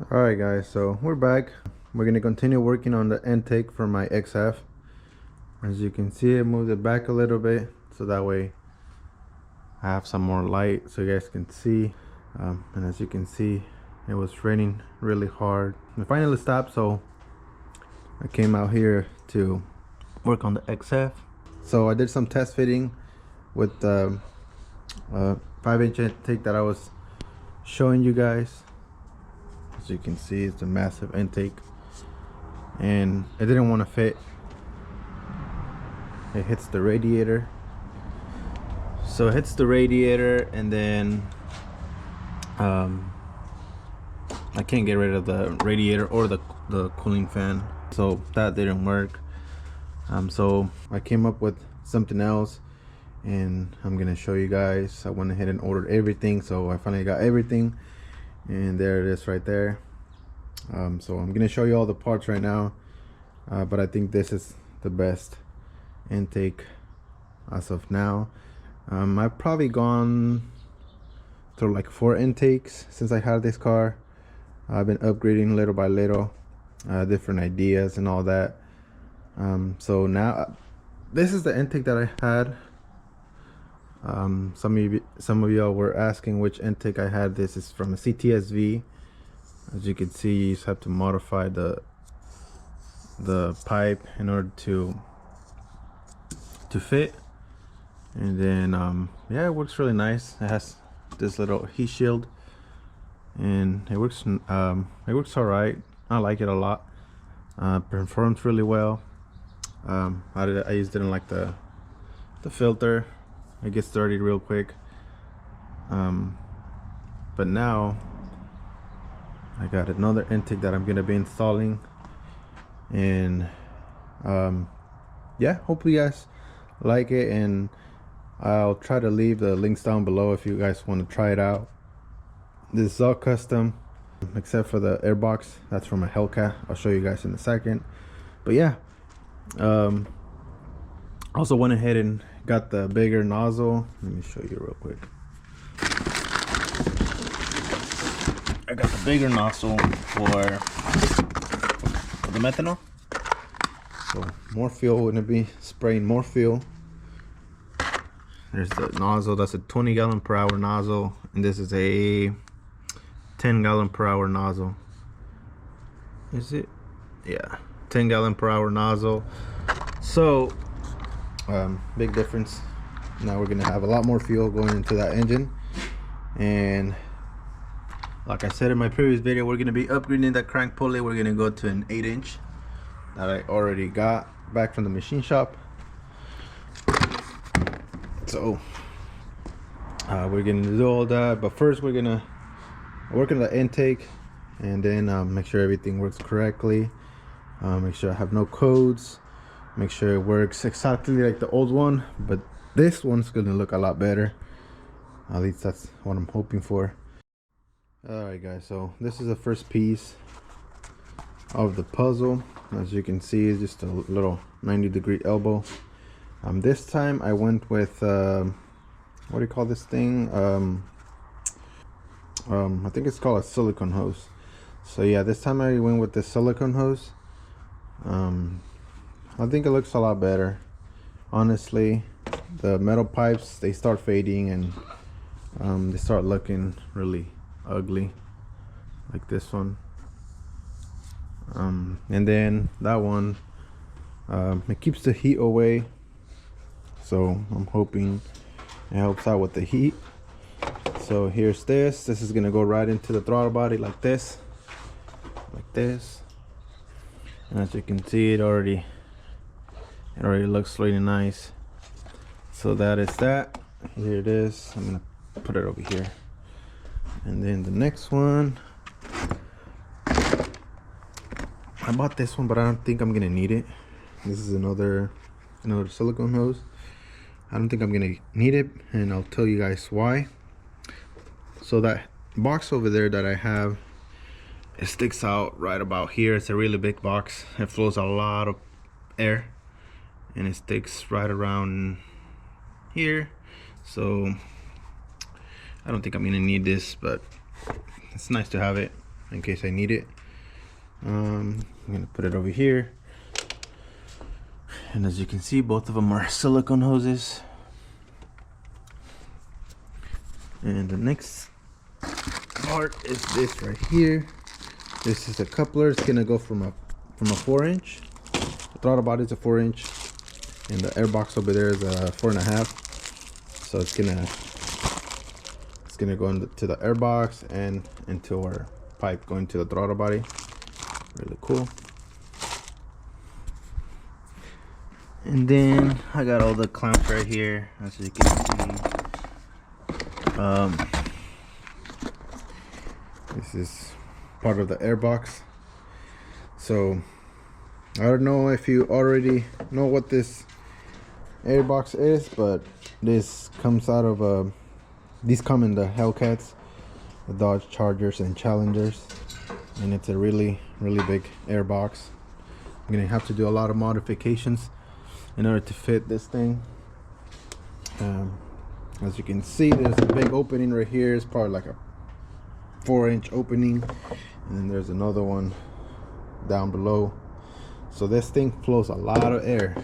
Alright guys, so we're back. We're gonna continue working on the intake for my XF. As you can see, I moved it back a little bit so that way I have some more light so you guys can see. And as you can see, it was raining really hard. It finally stopped, so I came out here to work on the XF. So I did some test fitting with the 5-inch intake that I was showing you guys. As you can see, it's a massive intake and it didn't want to fit. It hits the radiator, so it hits the radiator, and then I can't get rid of the radiator or the cooling fan, so that didn't work. So I came up with something else and I'm gonna show you guys. I went ahead and ordered everything, so I finally got everything, and there it is right there. So I'm gonna show you all the parts right now, but I think this is the best intake as of now. I've probably gone through like 4 intakes since I had this car. I've been upgrading little by little, different ideas and all that. So now this is the intake that I had. Some of y'all were asking which intake I had. This is from a CTSV. As you can see, you just have to modify the pipe in order to fit, and then yeah, it works really nice. It has this little heat shield and it works all right. I like it a lot. Performs really well. I just didn't like the filter. It gets dirty real quick. But now I got another intake that I'm gonna be installing, and yeah, hopefully you guys like it, and I'll try to leave the links down below if you guys want to try it out. This is all custom except for the airbox. That's from a Hellcat. I'll show you guys in a second. But yeah, also went ahead and got the bigger nozzle. Let me show you real quick. I got the bigger nozzle for the methanol, so more fuel. We're gonna be spraying more fuel. There's the nozzle. That's a 20 gallon per hour nozzle, and this is a 10 gallon per hour nozzle. Is it? Yeah, 10 gallon per hour nozzle. So big difference. Now we're gonna have a lot more fuel going into that engine, and like I said in my previous video, we're gonna be upgrading that crank pulley. We're gonna go to an 8-inch that I already got back from the machine shop. So we're gonna do all that, but first we're gonna work on the intake, and then make sure everything works correctly. Make sure I have no codes. Make sure it works exactly like the old one, but this one's gonna look a lot better. At least that's what I'm hoping for. Alright guys, so this is the first piece of the puzzle. As you can see, it's just a little 90-degree elbow. This time I went with what do you call this thing? I think it's called a silicone hose. So yeah, this time I went with the silicone hose. I think it looks a lot better. Honestly, the metal pipes, they start fading, and they start looking really ugly, like this one. And then that one, it keeps the heat away, so I'm hoping it helps out with the heat. So here's this is gonna go right into the throttle body like this, and as you can see, it already looks really nice. So that is that. Here it is. I'm gonna put it over here. And then the next one, I bought this one, but I don't think I'm gonna need it. This is another silicone hose. I don't think I'm gonna need it, and I'll tell you guys why. So that box over there that I have, it sticks out right about here. It's a really big box. It flows a lot of air, and it sticks right around here. So I don't think I'm gonna need this, but it's nice to have it. in case I need it. I'm gonna put it over here, and as you can see, both of them are silicone hoses. And the next part is this right here. This is a coupler. It's gonna go from a 4-inch. The throttle body is a 4-inch, and the airbox over there is a 4.5. So it's gonna go into the airbox and into our pipe going to the throttle body. Really cool. And then I got all the clamps right here, as you can see. This is part of the airbox. So I don't know if you already know what this airbox is, but this comes out of these come in the Hellcats, the Dodge Chargers and Challengers, and it's a really big airbox. I'm gonna have to do a lot of modifications in order to fit this thing. As you can see, there's a big opening right here. It's probably like a 4-inch opening, and then there's another one down below. So this thing flows a lot of air.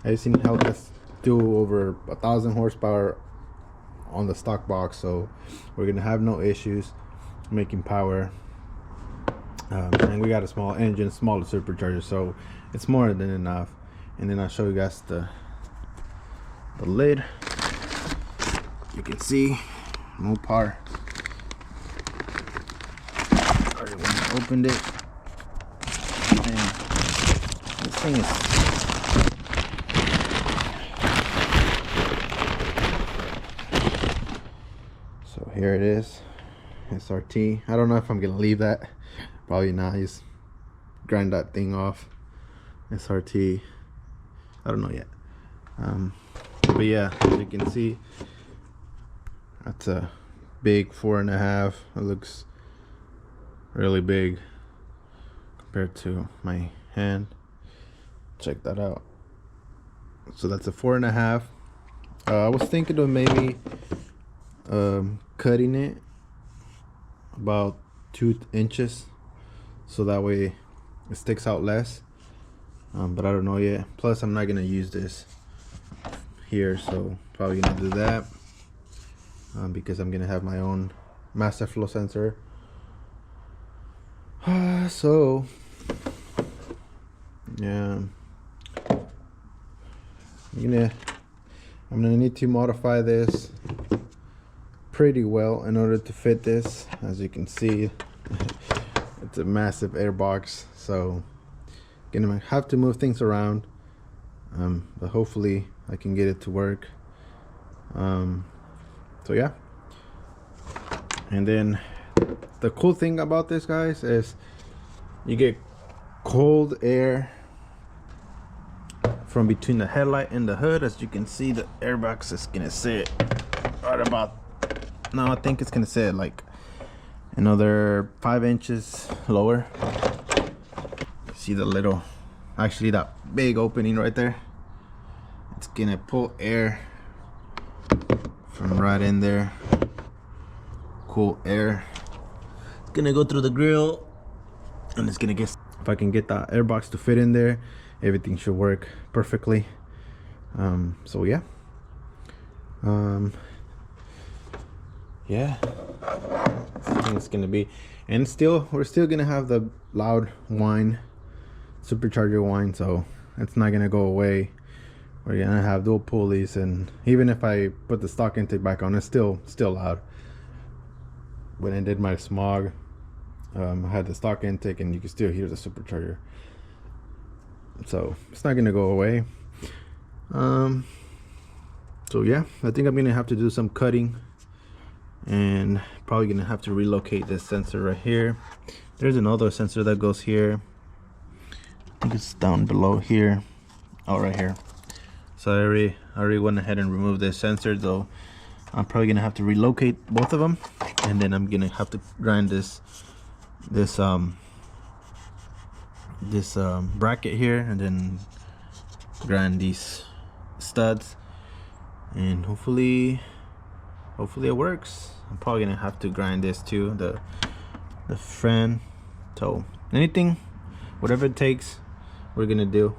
I've seen Hellcats do over 1,000 horsepower on the stock box, so we're gonna have no issues making power. And we got a small engine, smaller supercharger, so it's more than enough. And then I'll show you guys the lid. You can see no power. Already when I opened it, and this thing is so here it is, SRT. I don't know if I'm gonna leave that. Probably not. Just grind that thing off. SRT. I don't know yet. But yeah, as you can see, that's a big 4.5. It looks really big compared to my hand. Check that out. So that's a 4.5. I was thinking of maybe cutting it about 2 inches, so that way it sticks out less. But I don't know yet. Plus, I'm not gonna use this here, so probably gonna do that because I'm gonna have my own master flow sensor. So yeah, I'm gonna need to modify this pretty well in order to fit this. As you can see, it's a massive airbox, so gonna have to move things around, but hopefully I can get it to work. So yeah, and then the cool thing about this, guys, is you get cold air from between the headlight and the hood. As you can see, the airbox is gonna sit right about, no, I think it's gonna sit like another 5 inches lower. See the little, actually that big opening right there, it's gonna pull air from right in there. Cool air. It's gonna go through the grill, and it's gonna get, if I can get that airbox to fit in there, everything should work perfectly. So yeah, yeah, I think it's gonna be, and still we're still gonna have the loud whine, supercharger whine, so it's not gonna go away. We're gonna have dual pulleys, and even if I put the stock intake back on, it's still loud. When I did my smog, I had the stock intake, and you can still hear the supercharger, so it's not gonna go away. So yeah, I think I'm gonna have to do some cutting, and probably gonna have to relocate this sensor right here. There's another sensor that goes here. I think it's down below here. Oh, right here. So I already went ahead and removed this sensor, though I'm probably gonna have to relocate both of them, and then I'm gonna have to grind this bracket here, and then grind these studs, and hopefully it works. I'm probably gonna have to grind this too, the the fan. So anything, whatever it takes, we're gonna do.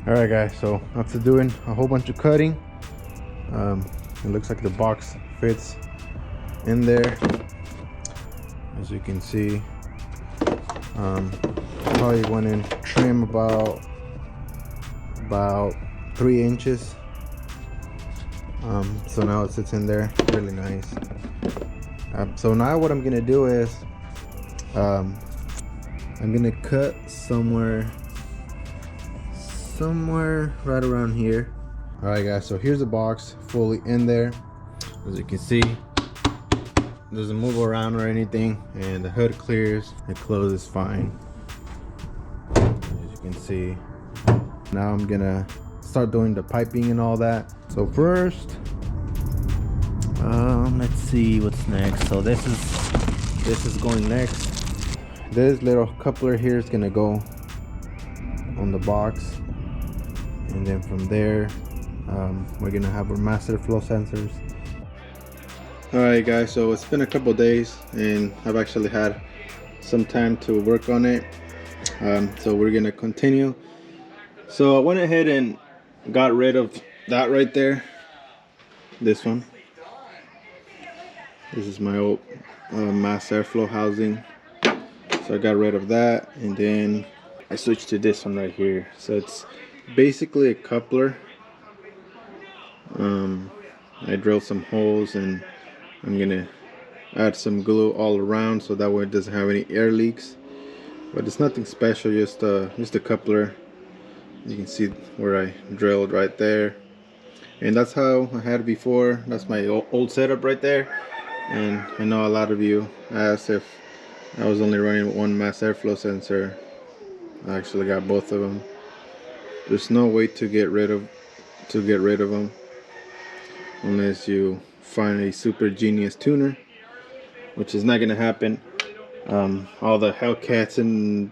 All right guys, so after doing a whole bunch of cutting, it looks like the box fits in there. As you can see, probably went in trim about 3 inches. So now it sits in there really nice. So now what I'm gonna do is I'm gonna cut somewhere right around here. All right guys, so here's the box fully in there. As you can see, it doesn't move around or anything, and the hood clears, it closes fine. As you can see, now I'm gonna start doing the piping and all that. So first, let's see what's next. So this is going next. This little coupler here is gonna go on the box, and then from there we're gonna have our master flow sensors. All right guys, so it's been a couple days and I've actually had some time to work on it, so we're gonna continue. So I went ahead and got rid of that right there, this one. This is my old mass airflow housing, so I got rid of that, and then I switched to this one right here. So it's basically a coupler. I drilled some holes and I'm gonna add some glue all around so that way it doesn't have any air leaks. But it's nothing special, just a coupler. You can see where I drilled right there, and that's how I had it before. That's my old setup right there. And I know a lot of you asked if I was only running one mass airflow sensor. I actually got both of them. There's no way to get rid of them unless you find a super genius tuner, which is not gonna happen. All the Hellcats and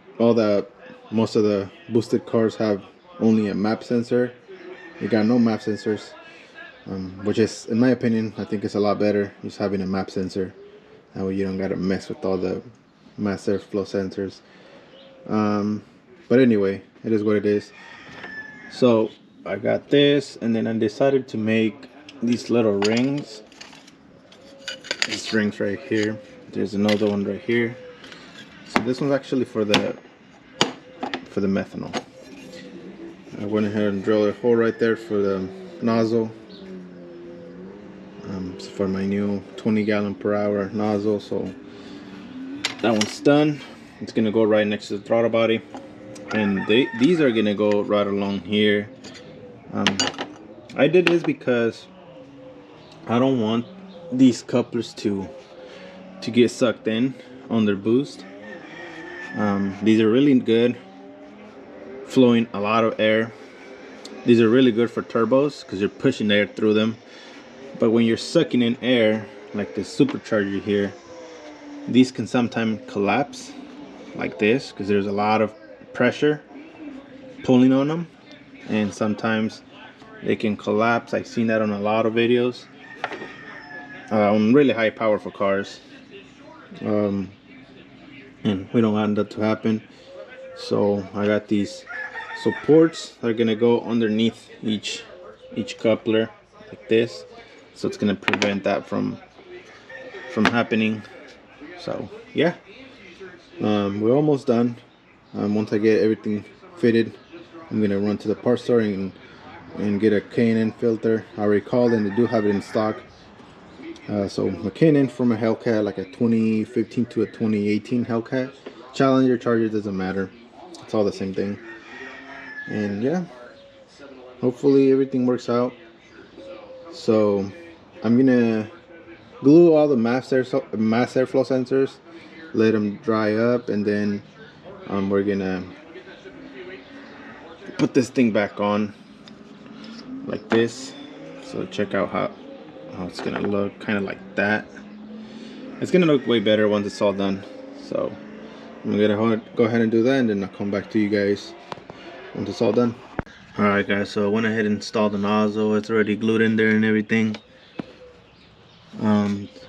most of the boosted cars have only a map sensor. You got no map sensors, which is, in my opinion, I think it's a lot better just having a map sensor. That way you don't gotta mess with all the mass airflow sensors. But anyway, it is what it is. So I got this, and then I decided to make these little rings. These rings right here. There's another one right here. So this one's actually for the methanol. I went ahead and drilled a hole right there for the nozzle. So for my new 20 gallon per hour nozzle. So that one's done. It's gonna go right next to the throttle body, and these are gonna go right along here. I did this because I don't want these couplers to get sucked in on their boost. These are really good, flowing a lot of air. These are really good for turbos because you're pushing air through them. But when you're sucking in air, like the supercharger here, these can sometimes collapse like this because there's a lot of pressure pulling on them, and sometimes they can collapse. I've seen that on a lot of videos on really high powerful cars, and we don't want that to happen. So I got these supports that are gonna go underneath each coupler like this, so it's gonna prevent that from from happening. So yeah, we're almost done. Once I get everything fitted, I'm gonna run to the parts store and get a K&N filter. I already called and they do have it in stock. So a K&N from a Hellcat, like a 2015 to a 2018 Hellcat. Challenger, Charger, doesn't matter. It's all the same thing. And yeah, hopefully everything works out. So I'm gonna glue all the mass airflow sensors, let them dry up, and then we're gonna put this thing back on like this. So check out how it's gonna look, kind of like that. It's gonna look way better once it's all done. So I'm gonna go ahead and do that, and then I'll come back to you guys once it's all done. Alright guys, so I went ahead and installed the nozzle. It's already glued in there and everything.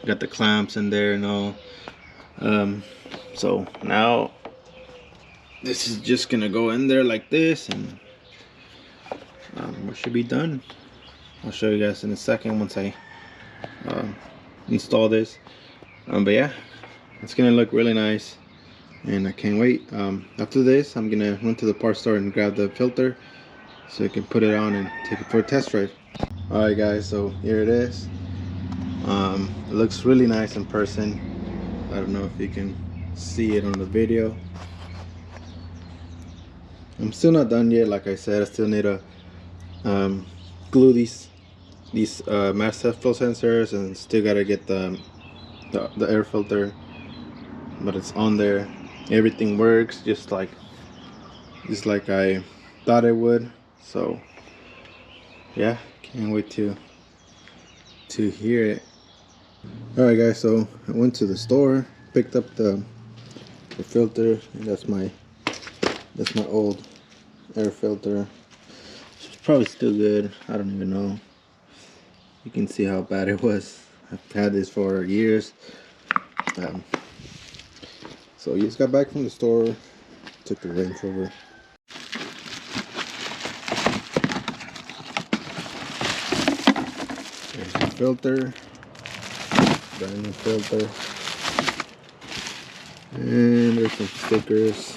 Got the clamps in there and all. So now this is just gonna go in there like this, and we should be done. I'll show you guys in a second once I install this. But yeah, it's gonna look really nice, and I can't wait. After this, I'm gonna run to the parts store and grab the filter so I can put it on and take it for a test drive. Alright guys, so here it is. It looks really nice in person. I don't know if you can see it on the video. I'm still not done yet. Like I said, I still need to glue these mass airflow sensors, and still gotta get the air filter, but it's on there. Everything works just like I thought it would. So yeah, can't wait to hear it. Alright guys, so I went to the store, picked up the filter, and that's my old air filter. It's probably still good. I don't even know. You can see how bad it was. I've had this for years. So you just got back from the store, took the Range Rover. There's the filter, brand new filter, and there's some stickers.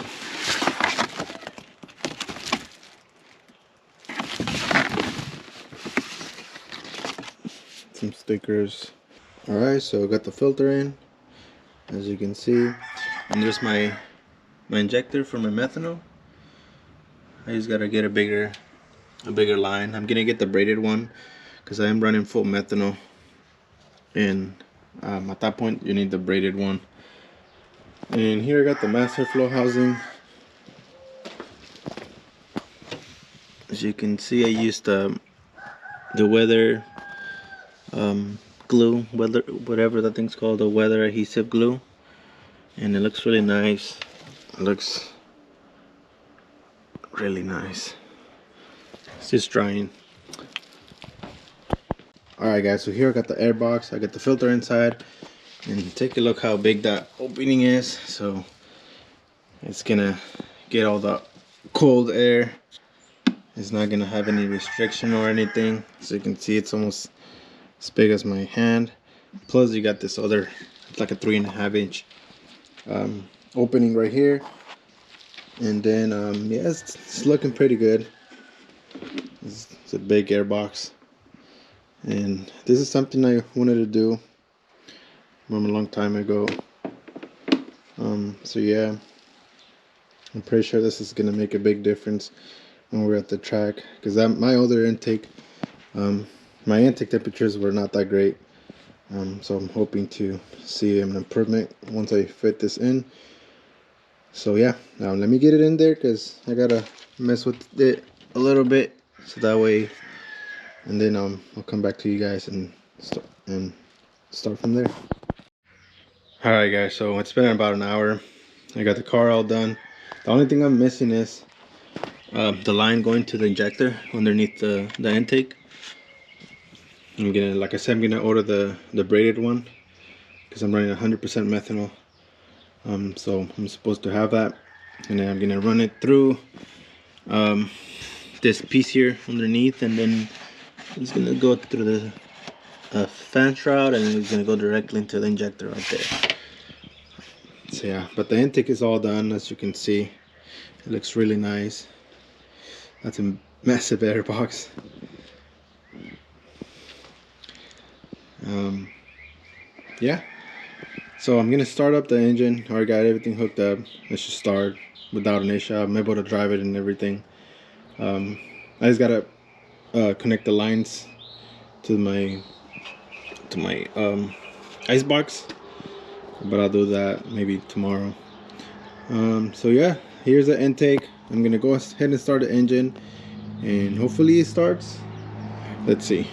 Some stickers. Alright, so I got the filter in, as you can see, and there's my injector for my methanol. I just gotta get a bigger line. I'm gonna get the braided one because I am running full methanol, and at that point you need the braided one. And here I got the mass airflow housing. As you can see, I used the weather glue, whatever that thing's called, the weather adhesive glue, and it looks really nice. It looks really nice. It's just drying. Alright guys, so here I got the airbox. I got the filter inside, and take a look how big that opening is. So it's gonna get all the cold air. It's not gonna have any restriction or anything. So you can see it's almost as big as my hand. Plus you got this other, it's like a 3.5 inch opening right here. And then yeah, it's looking pretty good. It's a big airbox, and this is something I wanted to do from a long time ago. So yeah, I'm pretty sure this is gonna make a big difference when we're at the track, because my other intake, my intake temperatures were not that great. So I'm hoping to see an improvement once I fit this in. So yeah, now let me get it in there, because I gotta mess with it a little bit, so that way, and then I'll come back to you guys and start from there. Alright guys, so it's been about an hour. I got the car all done. The only thing I'm missing is the line going to the injector underneath the intake. I'm gonna, like I said, I'm gonna order the braided one, because I'm running 100% methanol. So I'm supposed to have that, and then I'm gonna run it through this piece here underneath, and then it's gonna go through a fan shroud, and it's gonna go directly into the injector right there. So yeah, but the intake is all done, as you can see. It looks really nice. That's a massive airbox. Yeah, so I'm gonna start up the engine. I already got everything hooked up. Let's just start without an issue. I'm able to drive it and everything. I just gotta connect the lines to my ice box, but I'll do that maybe tomorrow. So yeah, here's the intake. I'm gonna go ahead and start the engine, and hopefully it starts. Let's see.